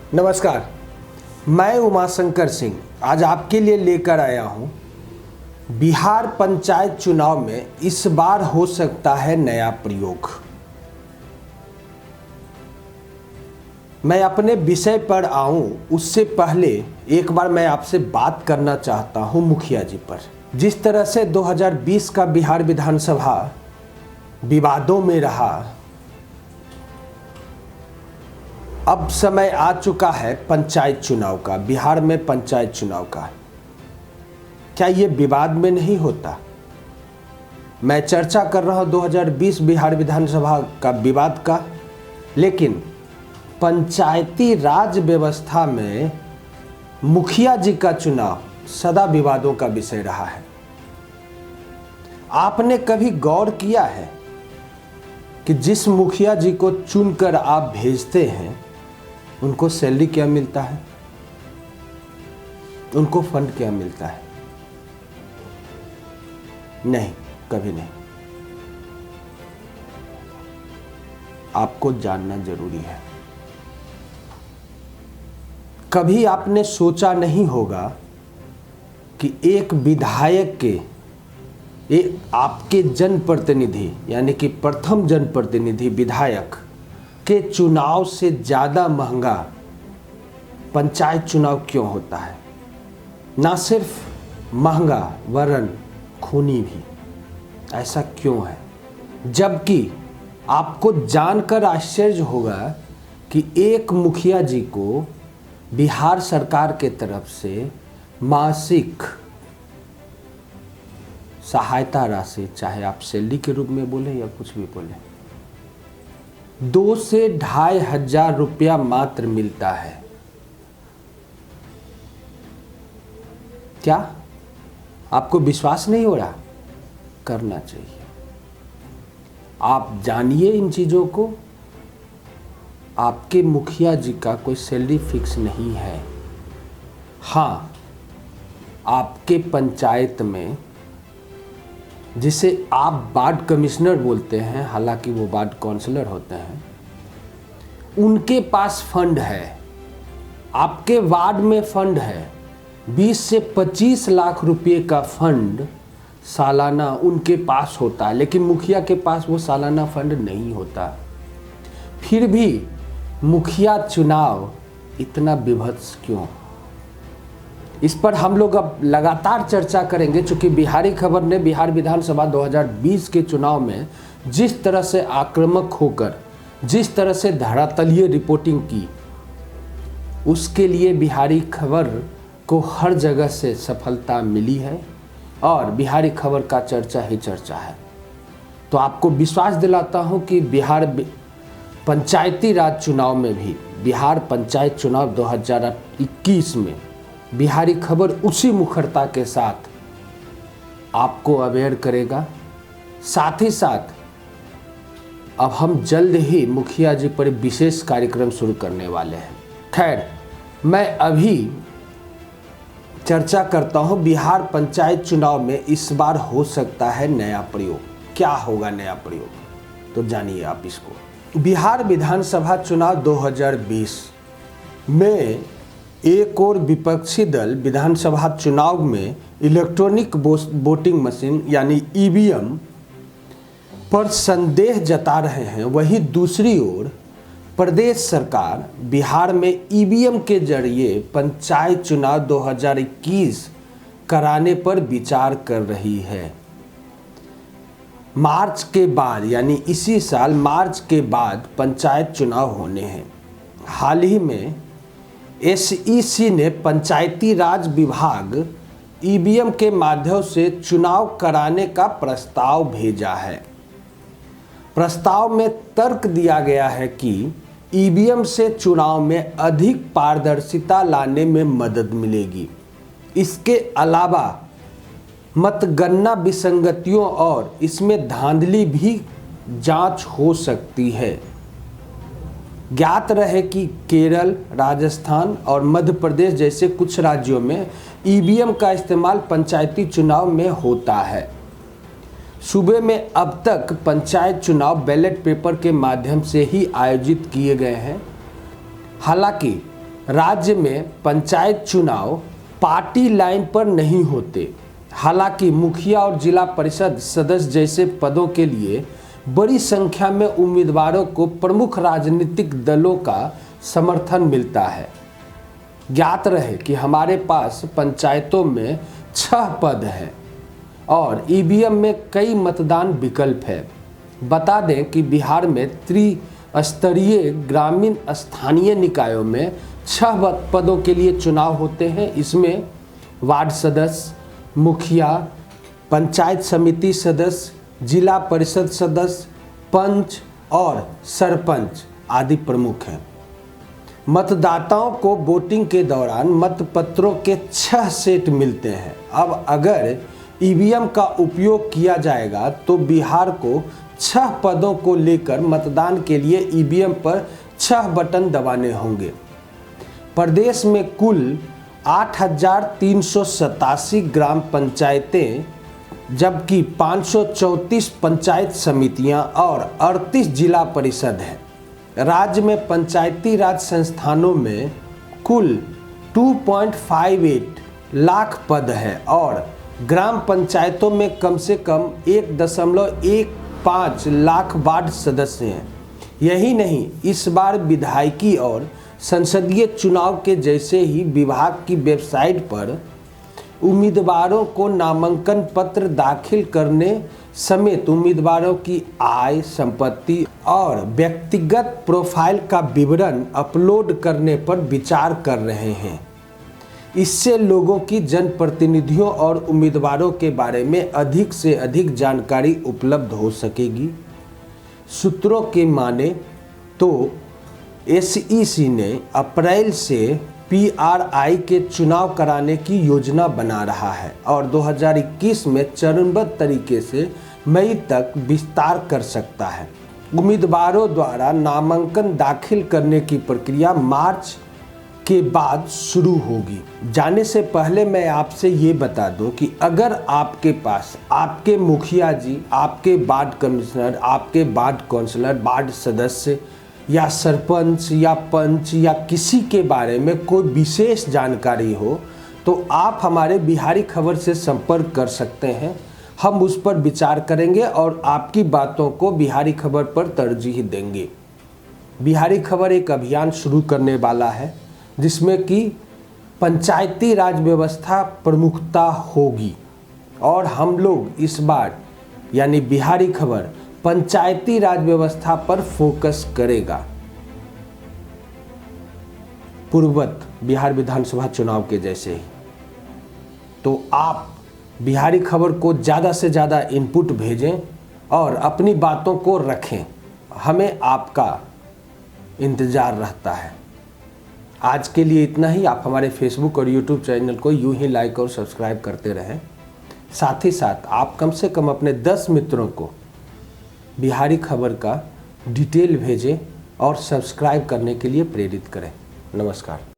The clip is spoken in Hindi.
नमस्कार, मैं उमाशंकर सिंह आज आपके लिए लेकर आया हूं। बिहार पंचायत चुनाव में इस बार हो सकता है नया प्रयोग। मैं अपने विषय पर आऊं उससे पहले एक बार मैं आपसे बात करना चाहता हूं मुखिया जी पर। जिस तरह से 2020 का बिहार विधानसभा विवादों में रहा, अब समय आ चुका है पंचायत चुनाव का, बिहार में पंचायत चुनाव का। क्या ये विवाद में नहीं होता? मैं चर्चा कर रहा हूं 2020 बिहार विधानसभा का विवाद का, लेकिन पंचायती राज व्यवस्था में मुखिया जी का चुनाव सदा विवादों का विषय रहा है। आपने कभी गौर किया है कि जिस मुखिया जी को चुनकर आप भेजते हैं उनको सैलरी क्या मिलता है, उनको फंड क्या मिलता है? नहीं, कभी नहीं। आपको जानना जरूरी है। कभी आपने सोचा नहीं होगा कि एक विधायक के, एक आपके जनप्रतिनिधि यानी कि प्रथम जनप्रतिनिधि विधायक के चुनाव से ज़्यादा महंगा पंचायत चुनाव क्यों होता है? ना सिर्फ महंगा वरन खूनी भी। ऐसा क्यों है? जबकि आपको जानकर आश्चर्य होगा कि एक मुखिया जी को बिहार सरकार के तरफ से मासिक सहायता राशि, चाहे आप सैलरी के रूप में बोले या कुछ भी बोले, 2 से 2,500 रुपया मात्र मिलता है। क्या आपको विश्वास नहीं हो रहा? करना चाहिए। आप जानिए इन चीजों को। आपके मुखिया जी का कोई सैलरी फिक्स नहीं है। हाँ, आपके पंचायत में जिसे आप वार्ड कमिश्नर बोलते हैं, हालांकि वो वार्ड काउंसलर होते हैं, उनके पास फंड है। आपके वार्ड में फंड है। 20 से 25 लाख रुपए का फंड सालाना उनके पास होता है, लेकिन मुखिया के पास वो सालाना फंड नहीं होता। फिर भी मुखिया चुनाव इतना विभत्स क्यों? इस पर हम लोग अब लगातार चर्चा करेंगे, चूंकि बिहारी खबर ने बिहार विधानसभा 2020 के चुनाव में जिस तरह से आक्रामक होकर, जिस तरह से धरातलीय रिपोर्टिंग की, उसके लिए बिहारी खबर को हर जगह से सफलता मिली है और बिहारी खबर का चर्चा ही चर्चा है। तो आपको विश्वास दिलाता हूं कि बिहार पंचायती राज चुनाव में भी, बिहार पंचायत चुनाव 2021 में बिहारी खबर उसी मुखरता के साथ आपको अवेयर करेगा। साथ ही साथ अब हम जल्द ही मुखिया जी पर विशेष कार्यक्रम शुरू करने वाले हैं। खैर, मैं अभी चर्चा करता हूं बिहार पंचायत चुनाव में इस बार हो सकता है नया प्रयोग। क्या होगा नया प्रयोग? तो जानिए आप इसको। बिहार विधानसभा चुनाव 2020 में एक और विपक्षी दल विधानसभा चुनाव में इलेक्ट्रॉनिक वोटिंग मशीन यानी ईवीएम पर संदेह जता रहे हैं, वहीं दूसरी ओर प्रदेश सरकार बिहार में ईवीएम के जरिए पंचायत चुनाव 2021 कराने पर विचार कर रही है। मार्च के बाद यानी इसी साल मार्च के बाद पंचायत चुनाव होने हैं। हाल ही में SEC ने पंचायती राज विभाग ईवीएम के माध्यम से चुनाव कराने का प्रस्ताव भेजा है। प्रस्ताव में तर्क दिया गया है कि ईवीएम से चुनाव में अधिक पारदर्शिता लाने में मदद मिलेगी। इसके अलावा मतगणना विसंगतियों और इसमें धांधली भी जांच हो सकती है। ज्ञात रहे कि केरल, राजस्थान और मध्य प्रदेश जैसे कुछ राज्यों में ईवीएम का इस्तेमाल पंचायती चुनाव में होता है। सूबे में अब तक पंचायत चुनाव बैलेट पेपर के माध्यम से ही आयोजित किए गए हैं। हालांकि राज्य में पंचायत चुनाव पार्टी लाइन पर नहीं होते। हालांकि मुखिया और जिला परिषद सदस्य जैसे पदों के लिए बड़ी संख्या में उम्मीदवारों को प्रमुख राजनीतिक दलों का समर्थन मिलता है। ज्ञात रहे कि हमारे पास पंचायतों में 6 पद हैं और ईवीएम में कई मतदान विकल्प है। बता दें कि बिहार में त्रिस्तरीय ग्रामीण स्थानीय निकायों में 6 पदों के लिए चुनाव होते हैं। इसमें वार्ड सदस्य, मुखिया, पंचायत समिति सदस्य, जिला परिषद सदस्य, पंच और सरपंच आदि प्रमुख हैं। मतदाताओं को वोटिंग के दौरान मतपत्रों के 6 सेट मिलते हैं। अब अगर ईवीएम का उपयोग किया जाएगा तो बिहार को 6 पदों को लेकर मतदान के लिए ईवीएम पर 6 बटन दबाने होंगे। प्रदेश में कुल 8,387 ग्राम पंचायतें जबकि 534 पंचायत समितियां और 38 जिला परिषद हैं। राज्य में पंचायती राज संस्थानों में कुल 2.58 लाख पद है और ग्राम पंचायतों में कम से कम 1.15 लाख वार्ड सदस्य हैं। यही नहीं, इस बार विधायिकी और संसदीय चुनाव के जैसे ही विभाग की वेबसाइट पर उम्मीदवारों को नामांकन पत्र दाखिल करने समेत उम्मीदवारों की आय, संपत्ति और व्यक्तिगत प्रोफाइल का विवरण अपलोड करने पर विचार कर रहे हैं। इससे लोगों की जनप्रतिनिधियों और उम्मीदवारों के बारे में अधिक से अधिक जानकारी उपलब्ध हो सकेगी। सूत्रों के माने तो एसईसी ने अप्रैल से पीआरआई के चुनाव कराने की योजना बना रहा है और 2021 में चरणबद्ध तरीके से मई तक विस्तार कर सकता है। उम्मीदवारों द्वारा नामांकन दाखिल करने की प्रक्रिया मार्च के बाद शुरू होगी। जाने से पहले मैं आपसे ये बता दूं कि अगर आपके पास आपके मुखिया जी, आपके वार्ड कमिश्नर, आपके वार्ड काउंसलर, वार्ड सदस्य या सरपंच या पंच या किसी के बारे में कोई विशेष जानकारी हो तो आप हमारे बिहारी खबर से संपर्क कर सकते हैं। हम उस पर विचार करेंगे और आपकी बातों को बिहारी खबर पर तरजीह देंगे। बिहारी खबर एक अभियान शुरू करने वाला है जिसमें कि पंचायती राज व्यवस्था प्रमुखता होगी और हम लोग इस बार यानी बिहारी खबर पंचायती राज व्यवस्था पर फोकस करेगा। पूर्ववत बिहार विधानसभा चुनाव के जैसे ही। तो आप बिहारी खबर को ज़्यादा से ज़्यादा इनपुट भेजें और अपनी बातों को रखें। हमें आपका इंतज़ार रहता है। आज के लिए इतना ही। आप हमारे फेसबुक और यूट्यूब चैनल को यूं ही लाइक और सब्सक्राइब करते रहें। साथ ही साथ आप कम से कम अपने 10 मित्रों को बिहारी खबर का डिटेल भेजें और सब्सक्राइब करने के लिए प्रेरित करें। नमस्कार।